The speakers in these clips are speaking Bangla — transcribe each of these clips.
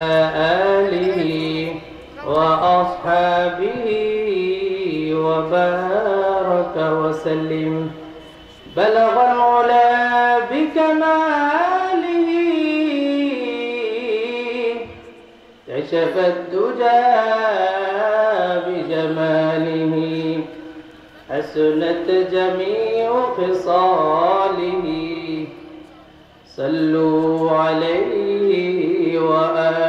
آله وأصحابه وبارك وسلم بلغ العلا بكماله كشف الدجى بجماله حسنت جميع خصاله صلوا عليه وآله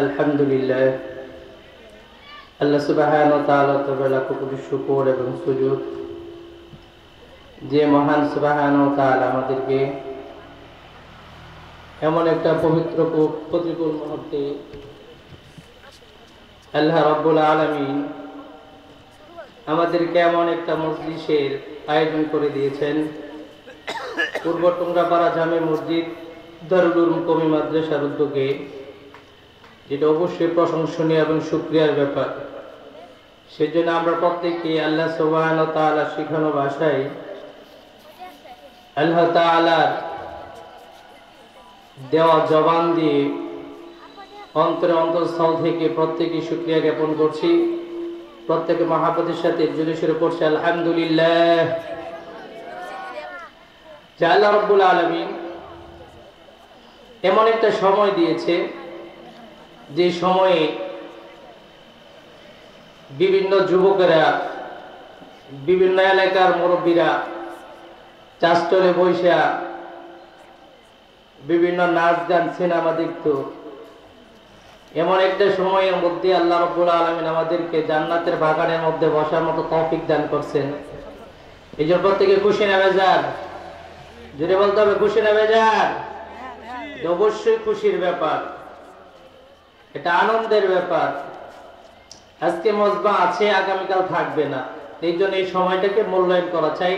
আলহামদুলিল্লাহ। আল্লাহ সুবহানাহু ওয়া তাআলা তাআলা কোটি শুকর এবং সুজুদ যে মহান সুবহানাহু ওয়া তাআলা আমাদেরকে এমন একটা পবিত্র প্রতিকূল মুহূর্তে আল্লাহ রাব্বুল আলামিন আমাদেরকে এমন একটা মজলিসের আয়োজন করে দিয়েছেন। পূর্ব টুঙ্গাপাড়া জামে মসজিদ দারুল উলুম কওমি মাদ্রাসার উদ্যোগে, যেটা অবশ্যই প্রশংসনীয় এবং শুকরিয়ার ব্যাপার। সেজন্য আমরা প্রত্যেকে আল্লাহ সুবহানাহু ওয়া তাআলা শিখানো ভাষায় আল্লাহ তাআলার দেওয়া জবান দিয়ে অন্তরস্থল থেকে প্রত্যেকে শুকরিয়া জ্ঞাপন করছি। প্রত্যেকে মহাব্বতের সাথে জোরে সোরে পড়ছে আলহামদুলিল্লাহ। যে আল্লাহ রাব্বুল আলামিন এমন একটা সময় দিয়েছে, যে সময়ে বিভিন্ন যুবকেরা, বিভিন্ন এলাকার মুরব্বীরা চাষতলে বৈশা বিভিন্ন নাচ গান সিনেমা দেখত। এমন একটা সময়ের মধ্যে আল্লাহ রাব্বুল আলামিন আমাদেরকে জান্নাতের বাগানের মধ্যে বসার মতো তৌফিক দান করছেন। এই জন্য প্রত্যেকে খুশি না বেজার? জোরে বলতে হবে, খুশি না বেজার? অবশ্যই খুশির ব্যাপার, এটা আনন্দের ব্যাপার। আজকে মজমা আছে, আগামীকাল থাকবে না। এই জন্য এই সময়টাকে মূল্যায়ন করা চাই।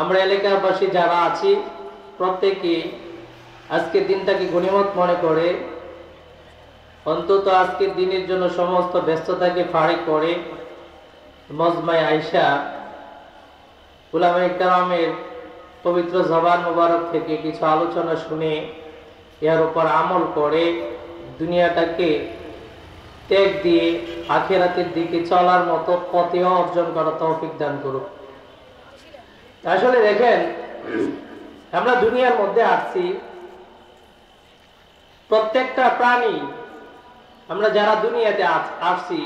আমরা এলাকাবাসী যারা আছি প্রত্যেকে আজকের দিনটাকে গনিমত মনে করে অন্তত আজকের দিনের জন্য সমস্ত ব্যস্ততাকে ফারিক করে মজমায় আইসা উলামায়ে কেরামের পবিত্র জবান মুবারক থেকে কিছু আলোচনা শুনে এর উপর আমল করে দুনিয়াটাকে ত্যাগ দিয়ে আখিরাতের দিকে চলার মতো পথে অর্জন করার তৌফিক দান করুক। আসলে দেখেন, আমরা দুনিয়ার মধ্যে আসছি, প্রত্যেকটা প্রাণী, আমরা যারা দুনিয়াতে আসছি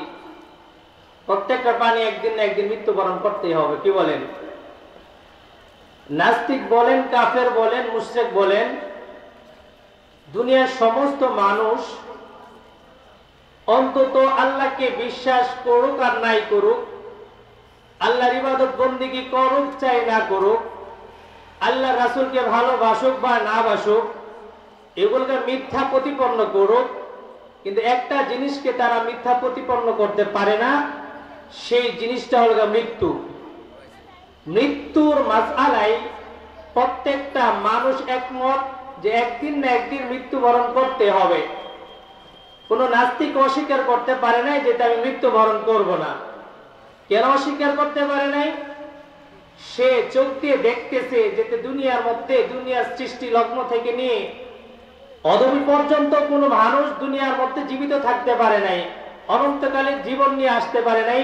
প্রত্যেকটা প্রাণী একদিন না একদিন মৃত্যুবরণ করতেই হবে। কি বলেন? নাস্তিক বলেন, কাফের বলেন, মুশরিক বলেন, দুনিয়ার সমস্ত মানুষ অন্তত আল্লাহকে বিশ্বাস করুক আর নাই করুক, আল্লাহর ইবাদত বন্দেগী করুক চাই না করুক, আল্লাহ রাসূলকে ভালোবাসুক বা না বাসুক, এগুলোকে মিথ্যা প্রতিপন্ন করুক, কিন্তু একটা জিনিসকে তারা মিথ্যা প্রতিপন্ন করতে পারে না, সেই জিনিসটা হলো মৃত্যু। মৃত্যুর মাসআলায় প্রত্যেকটা মানুষ একমত যে একদিন না একদিন মৃত্যুবরণ করতে হবে। কোন নাস্তিক অস্বীকার করতে পারে নাই যে আমি মৃত্যুবরণ করব না। কেন অস্বীকার করতে পারে নাই? সে চোখ দিয়ে দেখতেছে যে দুনিয়ার মধ্যে, দুনিয়ার সৃষ্টি লগ্ন থেকে নিয়ে অদমি পর্যন্ত কোন মানুষ দুনিয়ার মধ্যে জীবিত থাকতে পারে নাই, অনন্তকালের জীবন নিয়ে আসতে পারে নাই।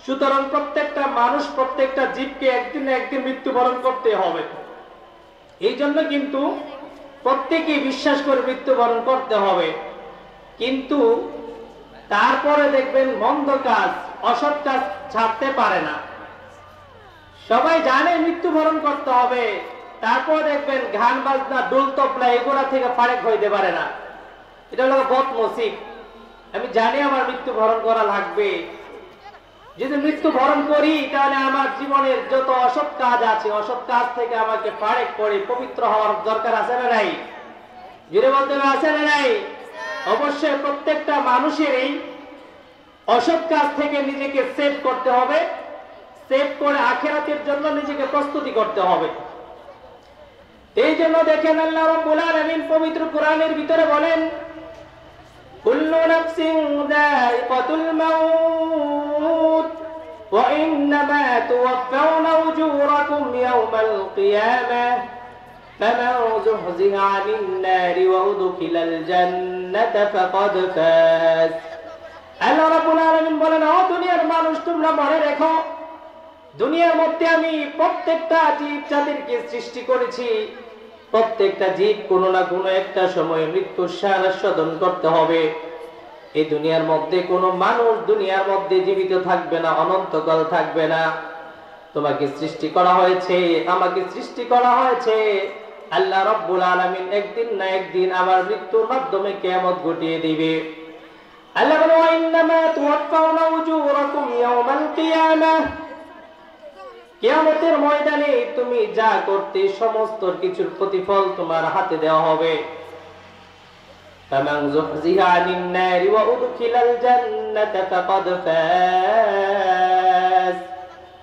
সুতরাং প্রত্যেকটা মানুষ, প্রত্যেকটা জীবকে একদিন না একদিন মৃত্যুবরণ করতে হবে। এই জন্য কিন্তু প্রত্যেকেই বিশ্বাস করে মৃত্যুবরণ করতে হবে। কিন্তু তারপরে দেখবেন মন্দ কাজ, অসৎ কাজ ছাড়তে পারে না। সবাই জানে মৃত্যুবরণ করতে হবে, তারপর দেখবেন গান বাজনা, ডোল তবলা এগুলা থেকে ফারেক হইতে পারে না। এটা হলো বদনসিব। আমি জানি আমার মৃত্যুবরণ করা লাগবে, যদি মৃত্যুবরণ করি তাহলে আমার জীবনের যত অসৎ কাজ আছে, অসৎ কাজ থেকে আমাকে ফারেক করে পবিত্র হওয়ার দরকার আছে না নাই? জুড়ে বলতে হবে, আছে না নাই? অবশ্যই প্রত্যেকটা মানুষেরই অসৎ কাজ থেকে নিজেকে সেভ করতে হবে, সেভ করে আখিরাতের জন্য নিজেকে প্রস্তুতি করতে হবে। এই জন্য দেখেন আল্লাহ রাব্বুল আলামিন পবিত্র কোরআনের ভিতরে বলেন, কুল্লু নাফসিন যায়িকাতুল মাউত وإنما توفون أجوركم يوم القيامة فمن زحزح عن النار وأدخل الجنة فقد فاز আল্লাহ রাব্বুল আলামিন বলেন, ও দুনিয়ার মানুষ, তোমরা মনে রেখো, দুনিয়ার মধ্যে আমি প্রত্যেকটা জীব জাতিকে সৃষ্টি করেছি। প্রত্যেকটা জীব কোনো না কোনো একটা সময় মৃত্যুর সাধন করতে হবে। এই দুনিয়ার মধ্যে কোনো মানুষ দুনিয়ার মধ্যে জীবিত থাকবে না, অনন্তকাল থাকবে না। তোমাকে সৃষ্টি করা হয়েছে, আমাকে সৃষ্টি করা হয়েছে। আল্লাহ রাব্বুল আলামিন একদিন না একদিন আমার মৃত্যুর মাধ্যমে কিয়ামত ঘটিয়ে দিবে। আল্লাহ বলে, ওয়া ইন্নামা তুওয়াফাউনা উজুরাকুম ইয়াওমাল কিয়ামাহ, কিয়ামতের ময়দানে তুমি যা করতে সমস্ত কিছুর প্রতিফল তোমার হাতে দেওয়া হবে। ফামান যুহজিহা আনিন নারি ওয়া উদখিলাল জান্নাতা ফাকাদ ফাজ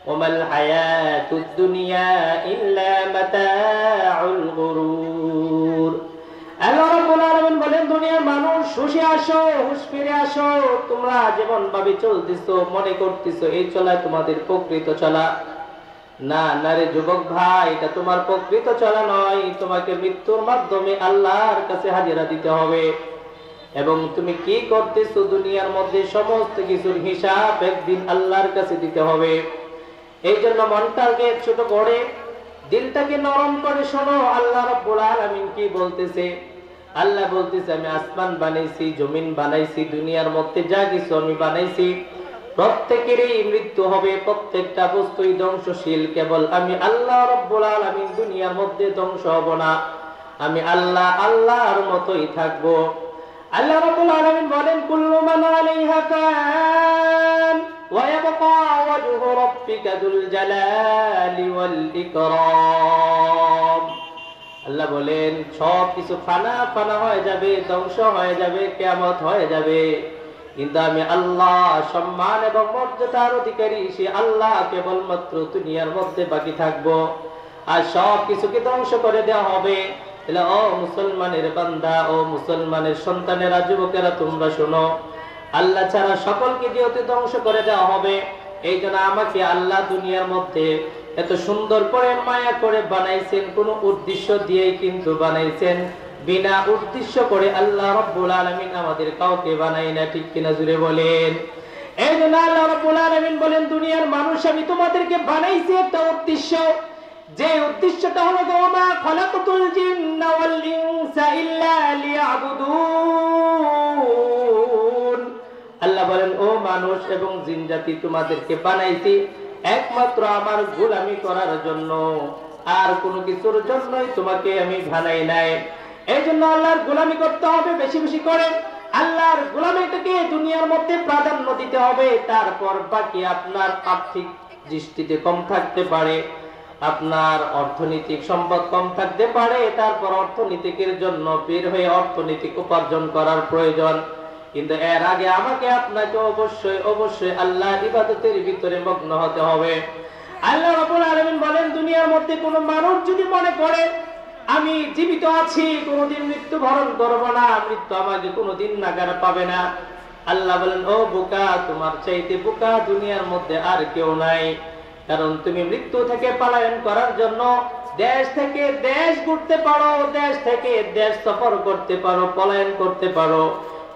ওয়া মাল হায়াতুদ দুনিয়া ইল্লা মাতাউল গুরুর। আল্লাহ রাব্বুল আলামিন বলেন, দুনিয়ার মানুষ, হুঁশে আসো, হুঁশ ফিরে আসো। তোমরা যেমন ভাবে চলতেছো, মনে করতেছো এই চলা তোমাদের প্রকৃত চলা, না না রে যুবক ভাই, এটা তোমার প্রকৃত চলা নয়। তোমাকে মৃত্যুর মাধ্যমে আল্লাহর কাছে হাজিরা দিতে হবে এবং তুমি কি করতেছো দুনিয়ার মধ্যে সমস্ত কিছুর হিসাব একদিন আল্লাহর কাছে দিতে হবে। এই জন্য মনটাকে ছোট করে, দিলটাকে নরম করে শোনো আল্লাহ রাব্বুল আলামিন কি বলতেছে। আল্লাহ বলতেছে, আমি আসমান বানাইছি, জমিন বানাইছি, দুনিয়ার মধ্যে যা কিছু আমি বানাইছি প্রত্যেকেরই মৃত্যু হবে। প্রত্যেকটা বস্তুই ধ্বংসশীল, কেবল আমি আল্লাহ রাব্বুল আলামিন দুনিয়ার মধ্যে ধ্বংস হব না। আমি আল্লাহ আল্লাহর মতোই থাকবো। আল্লাহ রাব্বুল আলামিন বলেন, কুল্লু মান আলাইহা ফান ওয়া ইয়াবকা ওয়াজহু রাব্বিকা যুল জালালি ওয়াল ইকরাম। আল্লাহ বলেন, সব কিছু ফানা ফানা হয়ে যাবে, ধ্বংস হয়ে যাবে, কিয়ামত হয়ে যাবে, কিন্তু আমি আল্লাহ সম্মান এবং মর্যাদার অধিকারী, সে আল্লাহ কেবলমাত্র দুনিয়ার মধ্যে বাকি থাকবো। আর সব কিছুকে ধ্বংস করে দেওয়া হবে। ও মুসলমানের বান্দা, ও মুসলমানের সন্তানেরা, যুবকেরা, তোমরা শোনো, আল্লাহ ছাড়া সকলকে যেহেতু ধ্বংস করে দেওয়া হবে, এই জন্য আমাকে আল্লাহ দুনিয়ার মধ্যে এত সুন্দর করে মায়া করে বানাইছেন, কোন উদ্দেশ্য দিয়েই কিন্তু বানাইছেন। বিনা উদ্দেশ্য করে আল্লাহ রাব্বুল আলামিন আমাদের কাউকে বানাই না, ঠিক কিনা জুড়ে বলেন। এই জন্য আল্লাহ রাব্বুল আলামিন বলেন, দুনিয়ার মানুষ আমি তোমাদেরকে বানাইছি একটা উদ্দেশ্য, যে উদ্দেশ্যটা হলো ওমা খালাকাতুল জিন্না ওয়াল ইনসা ইল্লা লিয়াবুদুন। আল্লাহ বলেন, ও মানুষ এবং জিন জাতি, তোমাদেরকে বানাইছি একমাত্র আমার গোলামি করার জন্য, আর কোনো কিছুর জন্যই তোমাকে আমি বানাই নাই। এই জন্য আল্লাহর গোলামি করতে হবে বেশি বেশি করে। আল্লাহর গোলামিটাকে দুনিয়ার মধ্যে প্রাধান্য দিতে হবে। তারপর বাকি আপনার আর্থিক দৃষ্টিতে কম থাকতে পারে, আপনার অর্থনৈতিক সম্পদ কম থাকতে পারে, তারপর অর্থনীতিকের জন্য বের হয়ে অর্থনৈতিক উপার্জন করার প্রয়োজন, কিন্তু এর আগে আমাকে আপনাকে অবশ্যই অবশ্যই আল্লাহর ইবাদতের ভিতরে মগ্ন হতে হবে। আল্লাহ রাব্বুল আলামিন বলেন, দুনিয়ার মধ্যে কোনো মানুষ যদি মনে করে আমি জীবিত আছি, কোনোদিন মৃত্যু বরণ করব না, মৃত্যু আমাকে কোনোদিন নাগার পাবে না, আল্লাহ বলেন, ও বোকা, তোমার চাইতে বোকা দুনিয়ার মধ্যে আর কেউ নাই। কারণ তুমি মৃত্যু থেকে পলায়ন করার জন্য দেশ থেকে দেশ ঘুরতে পারো, দেশ থেকে দেশ সফর করতে পারো, পলায়ন করতে পারো,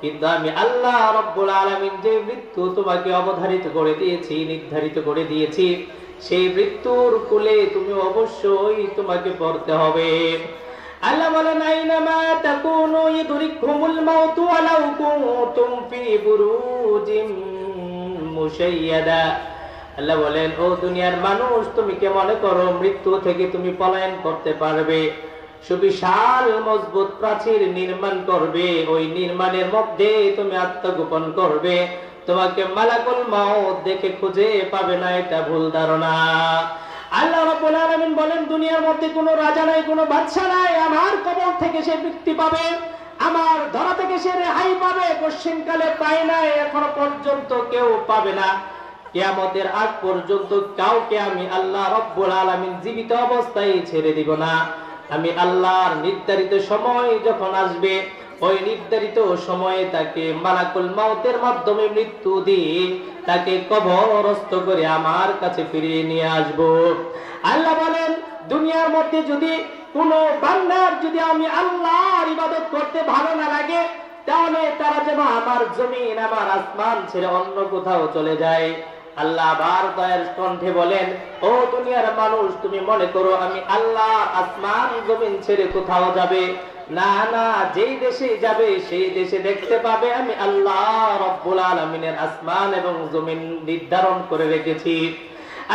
কিন্তু আমি আল্লাহ রাব্বুল আলামিন যে মৃত্যু তোমাকে অবধারিত করে দিয়েছি, নির্ধারিত করে দিয়েছি, সেই মৃত্যুর কুলে তুমি অবশ্যই তোমাকে পড়তে হবে। আল্লাহ বলেন, আইনামা তাকুনু ইদরিকুমুল মাউত ওয়ালাউ কুনতুম ফি বুরুজিম মুশাইয়াদা। আল্লাহ বলেন, ও দুনিয়ার মানুষ, তুমি কি মনে করো মৃত্যু থেকে তুমি পলায়ন করতে পারবে? সুবিশাল মজবুত প্রাচীর নির্মাণ করবে, ওই নির্মাণের মধ্যে তুমি আত্মগোপন করবে, তোমাকে মালাকুল মাউত দেখে খুঁজে পাবে না, এটা ভুল ধারণা। আল্লাহ রাব্বুল আলামিন বলেন, দুনিয়ার মধ্যে কোনো রাজা নাই, কোনো বাদশা নাই, আমার কবর থেকে সে মুক্তি পাবে, আমার ধরা থেকে সে রেহাই পাবে, পশ্চিমকালে পায় না, এখনো পর্যন্ত কেউ পাবে না। কিয়ামতের আগ পর্যন্ত কাউকে আমি আল্লাহ রাব্বুল আলামিন জীবিত অবস্থায় ছেড়ে দিব না। আমি আল্লাহর নির্ধারিত সময় যখন আসবে, ওই নির্ধারিত সময়ে তাকে মালাকুল মাউতের মাধ্যমে মৃত্যু দিয়ে তাকে কবরস্থ করে আমার কাছে ফিরিয়ে নিয়ে আসবো। আল্লাহ বলেন, দুনিয়ার মধ্যে যদি কোন বান্দার যদি আমি আল্লাহর ইবাদত করতে ভালো না লাগে, তাহলে তারা যেন আমার জমিন আমার আসমান ছেড়ে অন্য কোথাও চলে যায়। আল্লাহ আবার দয়ার কণ্ঠে বলেন, ও দুনিয়ার মানুষ, তুমি মনে করো আমি আল্লাহ আসমান জমিন ছেড়ে কোথাও যাবে? না না, যেই দেশে যাবে সেই দেশে দেখতে পাবে আমি আল্লাহ রব্বুল আলামিনের আসমান এবং জমিন নির্ধারণ করে রেখেছি।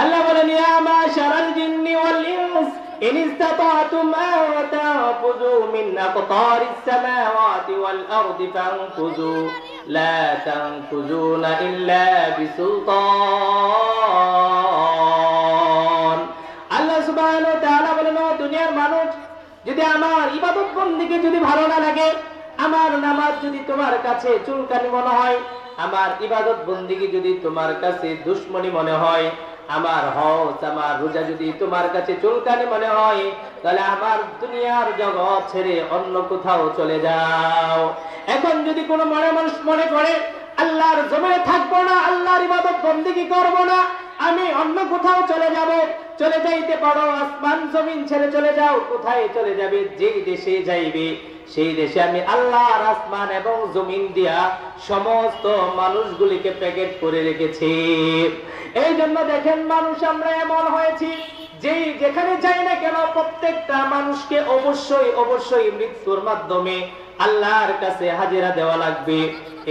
আল্লাহ বলেন, ইয়া মাশারাল জিন্নি ওয়াল ইনস ইন ইসতাতাতুম আন তানফুযু মিন আকতারিস সামাওয়াতি ওয়াল আরদি ফানফুযু লা তানফুযুনা ইল্লা বিসুলতান। আল্লাহ সুবহানাহু ওয়া তাআলা বলেন, ও দুনিয়ার মানুষ, যদি আমার ইবাদত বন্দেগী যদি ভালো না লাগে, আমার নামাজ যদি তোমার কাছে চুলকানি মনে হয়, আমার ইবাদত বন্দেগী যদি তোমার কাছে দুশ্মনী মনে হয়, আমার হজ আমার রোজা যদি তোমার কাছে চুলকানি মনে হয়, তাহলে আমার দুনিয়ার জগৎ ছেড়ে অন্য কোথাও চলে যাও। এখন যদি কোনো মানুষ মনে করে আল্লাহর জমিনে থাকবো না, আল্লাহর ইবাদত বন্দেগী করবো না, আমি অন্য কোথাও চলে যাব, চলে যাইতে পারো, আসমান জমিন ছেড়ে চলে যাও। কোথায় চলে যাবে? যেই দেশে যাইবে সেই দেশে আমি আল্লাহর আসমান এবং জমিন দিয়া সমস্ত মানুষগুলিকে প্যাকেট করে রেখেছি। এই জন্য দেখেন মানুষ আমরা এমন হয়েছি, যেই যেখানে যাই না কেন প্রত্যেকটা মানুষকে অবশ্যই অবশ্যই মৃত্যুর মাধ্যমে আল্লাহর কাছে হাজিরা দেওয়া লাগবে।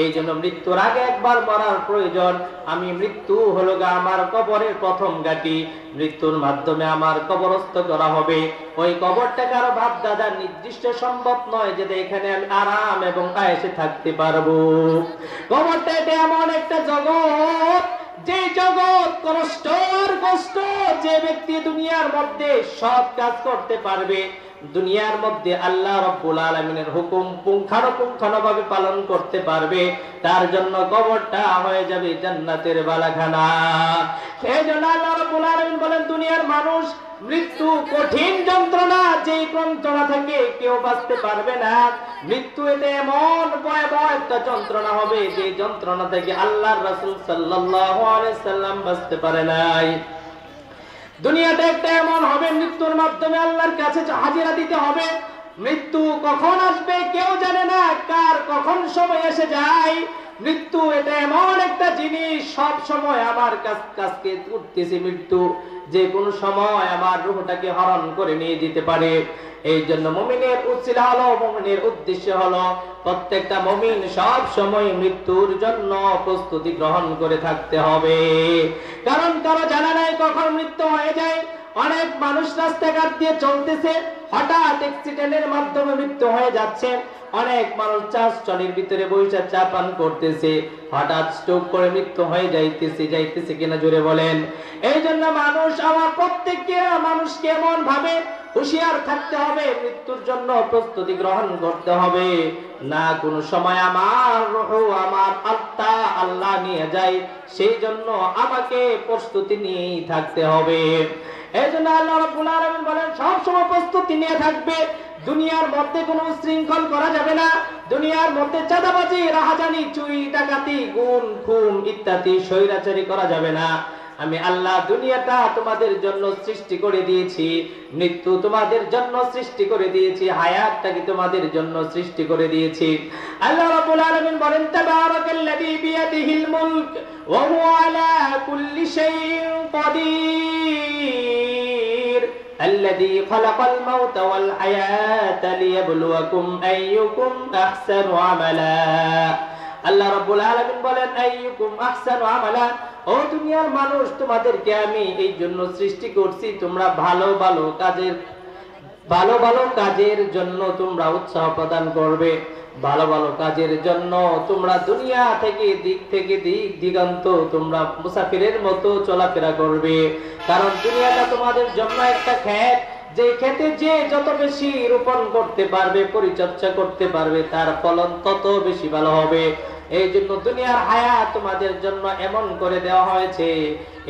এই জন্য মৃত্যুর আগে একবার মরার প্রয়োজন। আমি মৃত্যু হলো আমার কবরের প্রথম ঘাঁটি, মৃত্যুর মাধ্যমে আমার কবরস্থ করা হবে। ওই কবরটা কারো ভাব দাদা নির্দিষ্ট সম্ভব নয় যে এখানে আমি আরাম এবং আয়েশে থাকতে পারবো। কবরটা এটা এমন একটা জগৎ, যে জগৎ কষ্ট আর কষ্ট, যে ব্যক্তি দুনিয়ার মধ্যে সৎ কাজ করতে পারবে, দুনিয়ার মধ্যে আল্লাহ রাব্বুল আলামিনের হুকুম পুঙ্খানুপুঙ্খভাবে পালন করতে পারবে, তার জন্য কবরটা হয়ে যাবে জান্নাতের বালাখানা। সেই জন্য আল্লাহ রাব্বুল আলামিন বলেন, দুনিয়ার মানুষ, মৃত্যু কঠিন যন্ত্রণা, যে যন্ত্রণা থেকে কেউ বাঁচতে পারবে না। মৃত্যু এটা এমন ভয়াবহ একটা যন্ত্রণা হবে, যে যন্ত্রণা থেকে আল্লাহর রাসূল সাল্লাল্লাহু আলাইহি সাল্লাম বাঁচতে পারে নাই। দুনিয়াটা একটা এমন হবে, মৃত্যুর মাধ্যমে আল্লাহর কাছে হাজিরা দিতে হবে। মৃত্যু কখন আসবে কেউ জানে না, কার কখন সময় এসে যায়। মৃত্যু এটা এমন একটা জিনিস, সব সময় আমার কাছকে উঠতেছে মৃত্যু, যে কোনো সময় আমার রূহটাকে হরণ করে নিয়ে যেতে পারে। এই জন্য মুমিনের উসিলা হলো, মুমিনের উদ্দেশ্য হলো প্রত্যেকটা মুমিন সব সময় মৃত্যুর জন্য প্রস্তুতি গ্রহণ করে থাকতে হবে। কারণ তারা জানা নাই কখন মৃত্যু হয়ে যায়। অনেক মানুষ রাস্তাঘাট দিয়ে চলতেছে, হঠাৎ অ্যাক্সিডেন্টের মাধ্যমে মৃত্যু হয়ে যাচ্ছে। অনেক মানুষ চাষচড়ির ভিতরে বসে চা পান করতেছে, হঠাৎ স্ট্রোক করে মৃত্যু হয়ে যাইতেছে কিনা জোরে বলেন। এই জন্য মানুষ, আমার প্রত্যেককে মানুষকে এমন ভাবে হুঁশিয়ার থাকতে হবে, মৃত্যুর জন্য প্রস্তুতি গ্রহণ করতে হবে। না কোনো সময় আমার রূহ আমার আত্মা আল্লাহ নিয়ে যায়, সেই জন্য আমাকে প্রস্তুতি নিয়েই থাকতে হবে। এই জন্য আল্লাহ রাব্বুল আলামিন বলেন, সব সময় প্রস্তুতি নিয়ে থাকবে। দুনিয়ার মধ্যে কোনো শৃঙ্খল করা যাবে না। দুনিয়ার মধ্যে চাঁদাবাজি, রাহাজানি, চুরি, ডাকাতি, গুম, খুন ইত্যাদি স্বৈরাচারী করা যাবে না। আমি আল্লাহ দুনিয়াটা তোমাদের জন্য সৃষ্টি করে দিয়েছি, মৃত্যু তোমাদের জন্য সৃষ্টি করে দিয়েছি, হায়াতটাকে তোমাদের জন্য সৃষ্টি করে দিয়েছি। আল্লাহ রাব্বুল আলামিন বলেন, তাবারাকাল্লাযী বিয়াদিহিল মুলক ওয়া হুয়া আলা কুল্লি শাইইন কাদির আল্লাযী খালাকাল মাউতা ওয়াল হায়াতা লিয়াবলুয়াকুম আইয়ুকুম আহসানু আমালা। আল্লাহ রাব্বুল আলামিন বলেন, আইয়ুকুম আহসানু আমালা, ও দুনিয়ার মানুষ, তোমাদেরকে আমি এই জন্য সৃষ্টি করছি, তোমরা ভালো ভালো কাজের জন্য তোমরা উৎসাহ প্রদান করবে, ভালো ভালো কাজের জন্য তোমরা দুনিয়া থেকে দিক দিগন্ত তোমরা মুসাফিরের মতো চলাফেরা করবে। কারণ দুনিয়াটা তোমাদের জন্য একটা ক্ষেত, যে ক্ষেতে যে যত বেশি রোপণ করতে পারবে, পরিচর্যা করতে পারবে, তার ফলন তত বেশি ভালো হবে। এই জন্য দুনিয়ার হায়াত তোমাদের জন্য এমন করে দেওয়া হয়েছে,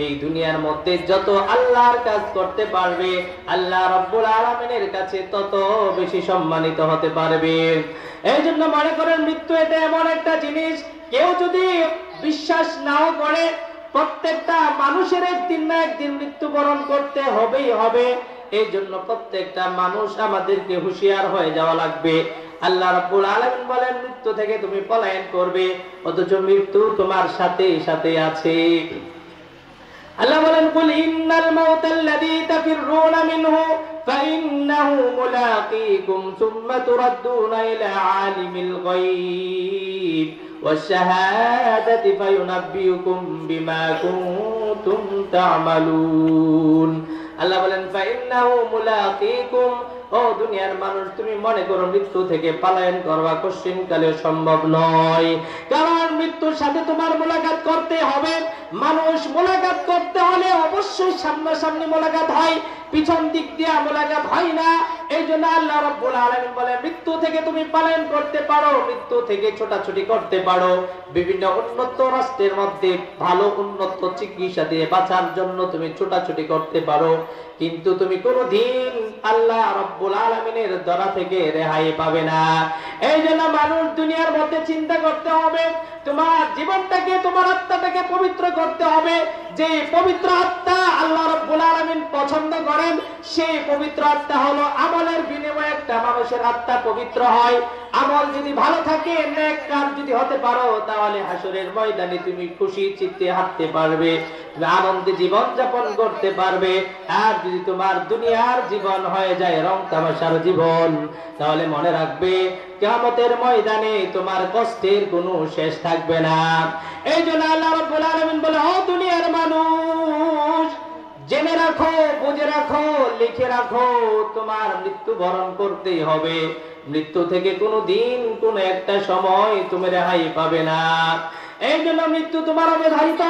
এই দুনিয়ার মধ্যে যত আল্লাহর কাজ করতে পারবে, আল্লাহ রাব্বুল আলামিনের কাছে তত বেশি সম্মানিত হতে পারবে। এই জন্য মনে করেন, মৃত্যু এটা এমন একটা জিনিস, কেউ যদি বিশ্বাস নাও করে, প্রত্যেকটা মানুষের একদিন না একদিন মৃত্যুবরণ করতে হবেই হবে। এই জন্য প্রত্যেকটা মানুষ আমাদেরকে হুঁশিয়ার হয়ে যাওয়া লাগবে। আল্লাহ রাব্বুল আলামিন বলেন মৃত্যু থেকে তুমি পলায়ন করবে, অথচ মৃত্যু তোমার সাথে সাথে আছে। আল্লাহ বলেন কুল ইন্নাল মাউতাল্লাযী তাফিররুনা মিনহু ফাইন্নাহু মুলাকীকুম সুম্মা তুরাদ্দুনা ইলা আলিমিল গায়ব ওয়াশ-শাহাদাতি ফায়ুনাব্বিউকুম বিমা কুনতুম তা'মালুন। আল্লাহ বলেন ফাইন্নাহু মুলাকীকুম, ও দুনিয়ার মানুষ তুমি মনে করো মৃত্যু থেকে পলায়ন করবা কোশ্চিনকালে সম্ভব নয়, কারণ মৃত্যুর সাথে তোমার মোলাকাত করতে হবে। মানুষ মোলাকাত করতে হলে অবশ্যই সামনাসামনি মোলাকাত হয়, পিছন দিক দিয়ে মোলাকাত হয় না। এই জন্য আল্লাহ রাব্বুল আলামিন বলে মৃত্যু থেকে তুমি পলায়ন করতে পারো, মৃত্যু থেকে ছোটাছুটি করতে পারো, বিভিন্ন উন্নত রাষ্ট্রের মধ্যে ভালো উন্নত চিকিৎসা দিয়ে বাঁচার জন্য তুমি ছোটাছুটি করতে পারো, কিন্তু তুমি কোনোদিন আল্লাহ রাব্বুল আলামিনের দরা থেকে রেহাই পাবে না। এই জন্য মানুষ দুনিয়ার মধ্যে চিন্তা করতে হবে, তোমার জীবনটাকে তোমার আত্মাটাকে পবিত্র করতে হবে। যে পবিত্র আত্মা আল্লাহ রাব্বুল আলামিন পছন্দ করেন, সেই পবিত্র আত্মা হলো আমলের বিনিময়ে একটা মানুষের আত্মা পবিত্র হয়। আমল যদি ভালো থাকে, নেক কাজ যদি হতে পারো, তাহলে হাসরের ময়দানে তুমি খুশি চিত্তে হাঁটতে পারবে, আনন্দে জীবন যাপন করতে পারবে। আর যদি তোমার দুনিয়ার জীবন হয়ে যায় রং তামাশার জীবন, তাহলে মনে রাখবে কিয়ামতের ময়দানে তোমার কষ্টের কোনো শেষ থাকবে না। এই জন্য আল্লাহ রাব্বুল আলামিন বলে ও দুনিয়ার মানুষ, জেনে রাখো, বুঝে রাখো, লিখে রাখো, তোমার মৃত্যু বরণ করতেই হবে। মৃত্যু থেকে কোনো দিন কোনো একটা সময় তুমি রেহাই পাবে না। এই জন্য মৃত্যু তোমার অবধারিত।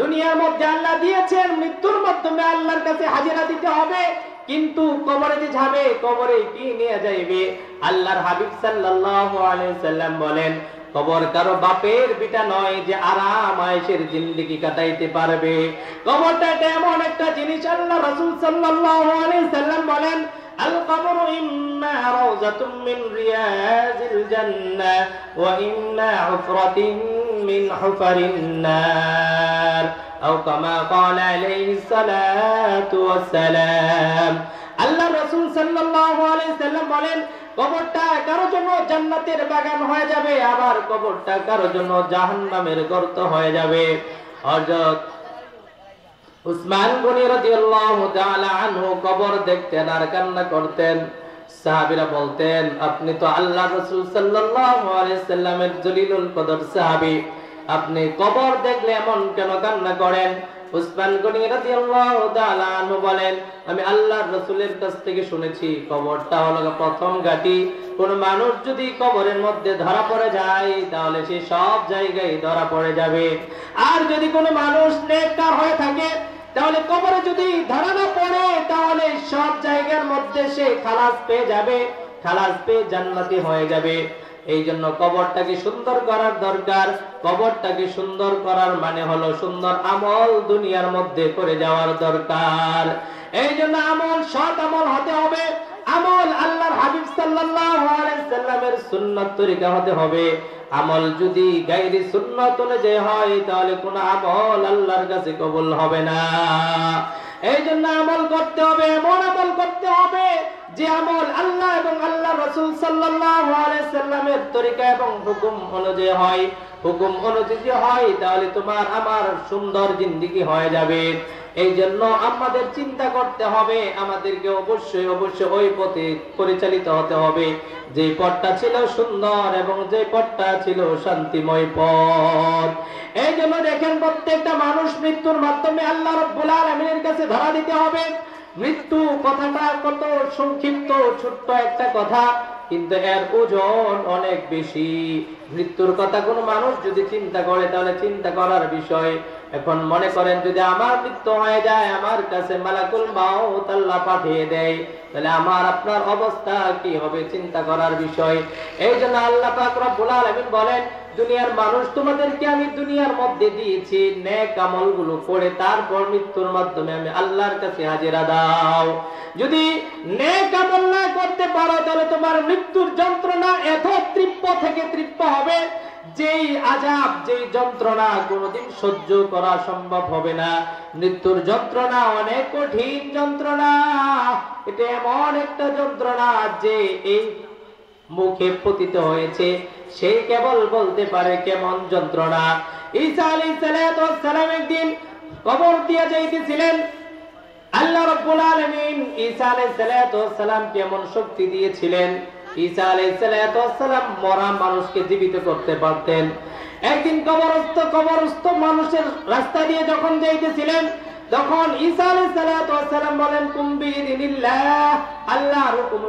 দুনিয়ার মধ্যে আল্লাহ দিয়েছেন, মৃত্যুর মাধ্যমে আল্লাহর কাছে হাজিরা দিতে হবে, কিন্তু কবরে যে যাবে, কবরে কি নিয়ে যাইবে? আল্লাহর হাবিব সাল্লাল্লাহু আলাইহি সাল্লাম বলেন কবর কারো বাপের বিটা নয় যে আরাম আয়েশের জিন্দেগি কাটাইতে পারবে। কবরটা এমন একটা জিনিস, আল্লাহ রাসূল সাল্লাল্লাহু আলাইহি সাল্লাম বলেন আল কবরু ইম্মা রাউযাতুম মিন রিয়াজিল জান্নাহ ওয়া ইম্মা হুফরাতিন মিন হুফারিন নার আও কামা ক্বালা আলাইহিস সালাতু ওয়াস সালাম। আল্লাহ রাসূল সাল্লাল্লাহু আলাইহি সাল্লাম বলেন কবরটা কারো জন্য জান্নাতের বাগান হয়ে যাবে, আবার কবরটা কারো জন্য জাহান্নামের গর্ত হয়ে যাবে। হযরত উসমান গনি রাদিয়াল্লাহু তাআলা আনহু কবর দেখতেন আর কান্না করতেন। সাহাবীরা বলতেন আপনি তো আল্লাহ রাসূল সাল্লাল্লাহু আলাইহি সাল্লামের জলিলুল কদর সাহাবী, আপনি কবর দেখলে এমন কেন কান্না করেন? উসমান গনি রাদিয়াল্লাহু তাআলা আনহু বলেন আমি আল্লাহর রাসূলের কাছ থেকে শুনেছি কবরটা হলো প্রথম ঘাঁটি। কোন মানুষ যদি কবরের মধ্যে ধরা পড়ে যায়, তাহলে সে সব জায়গায় ধরা পড়ে যাবে। আর যদি কোনো মানুষ নেককার হয়ে থাকে, তাহলে কবরে যদি ধরা না পড়ে, তাহলে সব জায়গার মধ্যে সে খালাস পেয়ে যাবে, খালাস পেয়ে জান্নাতি হয়ে যাবে। এই জন্য কবরটাকে সুন্দর করার দরকার। কবরটাকে সুন্দর করার মানে হলো সুন্দর আমল দুনিয়ার মধ্যে করে যাওয়ার দরকার। এই জন্য আমল সৎ আমল হতে হবে, আমল আল্লাহর হাবিব সাল্লাল্লাহু আলাইহি সাল্লামের সুন্নাত তরিকা হতে হবে। আমল যদি গায়রি সুন্নাত অনুযায়ী হয়, তাহলে কোন আমল আল্লাহর কাছে কবুল হবে না। এই জন্য আমল করতে হবে, এমন আমল করতে হবে যে আমল আল্লাহ এবং আল্লাহ রাসূল সাল্লাল্লাহু আলাইহি সাল্লামের তরিকা এবং হুকুম অনুযায়ী হয়। হুকুম অনুযায়ী হয়, তাহলে তোমার আমার সুন্দর জিন্দেগি হয়ে যাবে। এই জন্য আমাদের চিন্তা করতে হবে, আমাদেরকে অবশ্যই অবশ্যই ওই পথে পরিচালিত হতে হবে যে পথটা ছিল সুন্দর এবং যে পথটা ছিল শান্তিময় পথ। এই জন্য দেখেন প্রত্যেকটা মানুষ মৃত্যুর মাধ্যমে আল্লাহ রাব্বুল আলামিনের কাছে ধরা দিতে হবে। মৃত্যু কথাটা কত সংক্ষিপ্ত ছোট্ট একটা কথা, কিন্তু এর ওজন অনেক বেশি। মৃত্যুর কথা কোন মানুষ যদি চিন্তা করে, তাহলে চিন্তা করার বিষয়। এখন মনে করেন যদি আমার মৃত্যু হয়ে যায়, আমার কাছে মালাকুল মাউত আল্লাহ পাঠিয়ে দেয়, তাহলে আমার আপনার অবস্থা কি হবে? চিন্তা করার বিষয়। এই জন্য আল্লাহ পাক রব্বুল আলামিন বলেন দুনিয়ার মানুষ তোমাদেরকে আমি দুনিয়ার মধ্যে দিয়েছি নেক আমলগুলো করে, তারপর মৃত্যুর মাধ্যমে আমি আল্লাহর কাছে হাজিরা দাও। যদি নেক আমল না করতে পারো, তাহলে তোমার মৃত্যুর যন্ত্রণা এত তীব্র থেকে তীব্র হবে যেই আযাব, যেই যন্ত্রণা কোনোদিন সহ্য করা সম্ভব হবে না। মৃত্যুর যন্ত্রণা অনেক কঠিন যন্ত্রণা। এটা এমন একটা যন্ত্রণা যে এই মুখে পতিত হয়েছে সে কেবল বলতে পারে কেমন যন্ত্রণা। ঈসা আলাইহিস সালাম একদিন কবর দিয়ে যাইতেছিলেন। আল্লাহ রাব্বুল আলামিন ঈসা আলাইহিস সালাম কেমন শক্তি দিয়েছিলেন। ঈসা আলাইহিস সালাম মরা মানুষকে জীবিত করতে পারতেন। একদিন কবরস্থ মানুষের রাস্তা দিয়ে যখন যাইতেছিলেন তখন ঈসা আলাইহিস সালাম বলেন কুম বিইذنিল্লাহ, আল্লাহর হুকুম